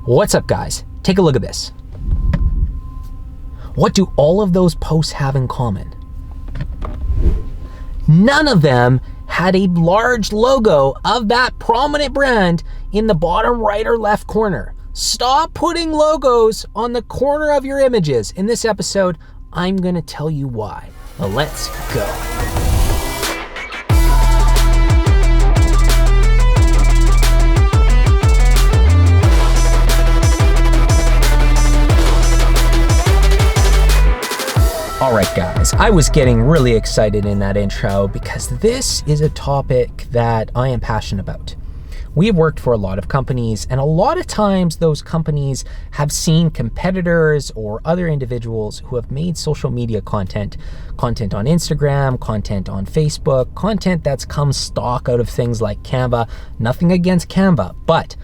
What's up, guys? Take a look at this. What do all of those posts have in common? None of them had a large logo of that prominent brand in the bottom right or left corner. Stop putting logos on the corner of your images. In this episode, I'm gonna tell you why. Well, let's go. All right, guys, I was getting really excited in that intro because this is a topic that I am passionate about. We have worked for a lot of companies, and a lot of times those companies have seen competitors or other individuals who have made social media content on Instagram, content on Facebook, content that's come stock out of things like Canva. Nothing against Canva, but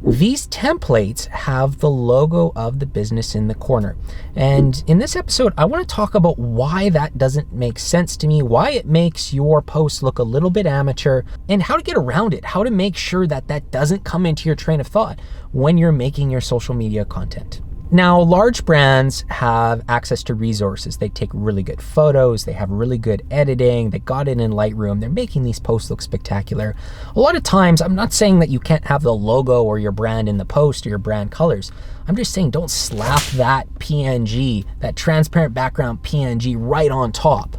these templates have the logo of the business in the corner. And in this episode, I want to talk about why that doesn't make sense to me, why it makes your post look a little bit amateur, and how to get around it, how to make sure that that doesn't come into your train of thought when you're making your social media content. Now, large brands have access to resources. They take really good photos, they have really good editing, they got it in Lightroom, they're making these posts look spectacular. A lot of times, I'm not saying that you can't have the logo or your brand in the post or your brand colors. I'm just saying don't slap that PNG, that transparent background PNG right on top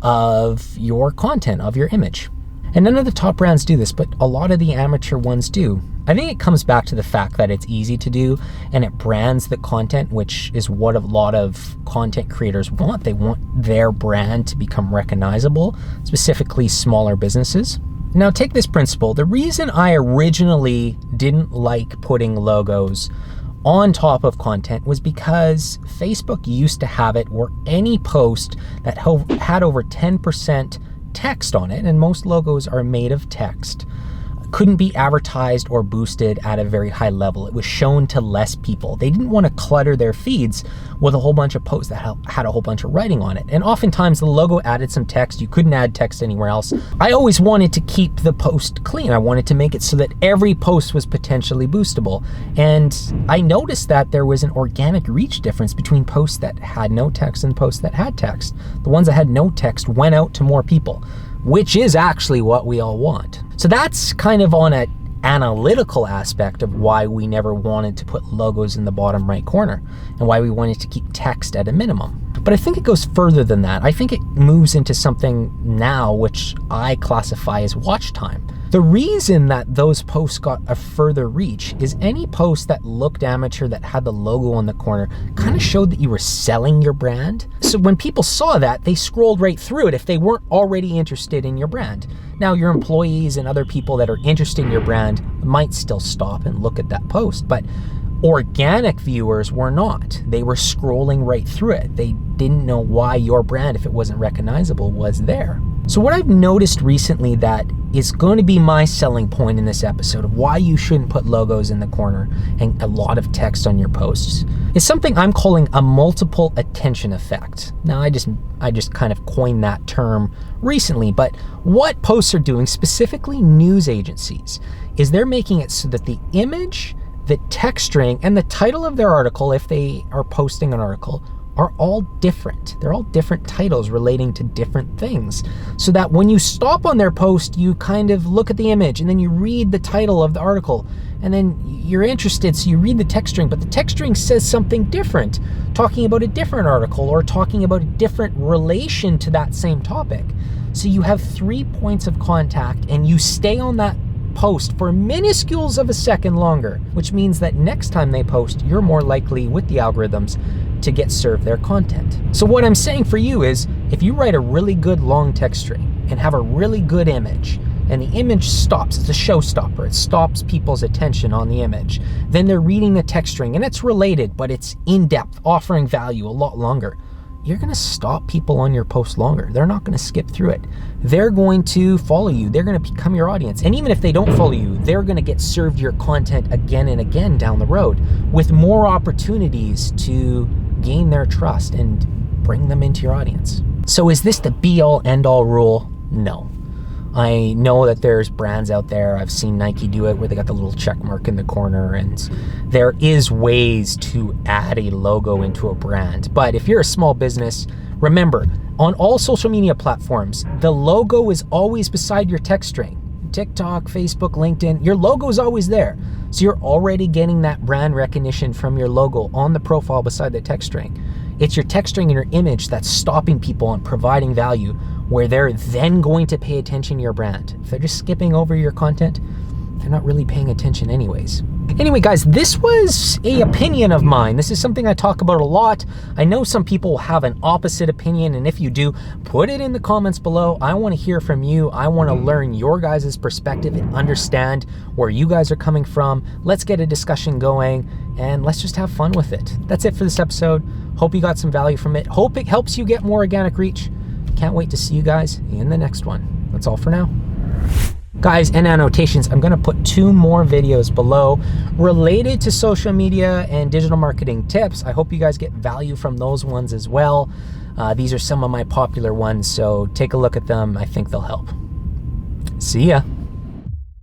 of your content, of your image. And none of the top brands do this, but a lot of the amateur ones do. I think it comes back to the fact that it's easy to do and it brands the content, which is what a lot of content creators want. They want their brand to become recognizable, specifically smaller businesses. Now take this principle. The reason I originally didn't like putting logos on top of content was because Facebook used to have it where any post that had over 10% text on it, and most logos are made of text, couldn't be advertised or boosted at a very high level. It was shown to less people. They didn't want to clutter their feeds with a whole bunch of posts that had a whole bunch of writing on it. And oftentimes the logo added some text. You couldn't add text anywhere else. I always wanted to keep the post clean. I wanted to make it so that every post was potentially boostable. And I noticed that there was an organic reach difference between posts that had no text and posts that had text. The ones that had no text went out to more people, which is actually what we all want. So that's kind of on an analytical aspect of why we never wanted to put logos in the bottom right corner and why we wanted to keep text at a minimum. But I think it goes further than that. I think it moves into something now which I classify as watch time. The reason that those posts got a further reach is any post that looked amateur that had the logo on the corner kind of showed that you were selling your brand. So when people saw that, they scrolled right through it if they weren't already interested in your brand. Now, your employees and other people that are interested in your brand might still stop and look at that post, but organic viewers were not. They were scrolling right through it. They didn't know why your brand, if it wasn't recognizable, was there. So what I've noticed recently that is going to be my selling point in this episode of why you shouldn't put logos in the corner and a lot of text on your posts is something I'm calling a multiple attention effect. Now, I just kind of coined that term recently, but what posts are doing, specifically news agencies, is they're making it so that the image, the text string, and the title of their article, if they are posting an article, are all different. They're all different titles relating to different things. So that when you stop on their post, you kind of look at the image and then you read the title of the article and then you're interested, so you read the text string, but the text string says something different, talking about a different article or talking about a different relation to that same topic. So you have 3 points of contact and you stay on that post for minuscules of a second longer, which means that next time they post, you're more likely with the algorithms to get served their content. So what I'm saying for you is, if you write a really good long text string and have a really good image, and the image stops, it's a showstopper, it stops people's attention on the image, then they're reading the text string and it's related, but it's in depth, offering value a lot longer, you're gonna stop people on your post longer. They're not gonna skip through it. They're going to follow you. They're gonna become your audience. And even if they don't follow you, they're gonna get served your content again and again down the road with more opportunities to gain their trust and bring them into your audience. So is this the be-all, end-all rule? No. I know that there's brands out there, I've seen Nike do it, where they got the little check mark in the corner, and there is ways to add a logo into a brand. But if you're a small business, remember, on all social media platforms, the logo is always beside your text string. TikTok, Facebook, LinkedIn, your logo is always there. So you're already getting that brand recognition from your logo on the profile beside the text string. It's your text string and your image that's stopping people and providing value, where they're then going to pay attention to your brand. If they're just skipping over your content, they're not really paying attention anyways. Anyway, guys, this was an opinion of mine. This is something I talk about a lot. I know some people have an opposite opinion, and if you do, put it in the comments below. I want to hear from you. I want to learn your guys' perspective and understand where you guys are coming from. Let's get a discussion going, and let's just have fun with it. That's it for this episode. Hope you got some value from it. Hope it helps you get more organic reach. Can't wait to see you guys in the next one. That's all for now. Guys, and annotations, I'm gonna put 2 more videos below related to social media and digital marketing tips. I hope you guys get value from those ones as well. These are some of my popular ones, so take a look at them. I think they'll help. See ya.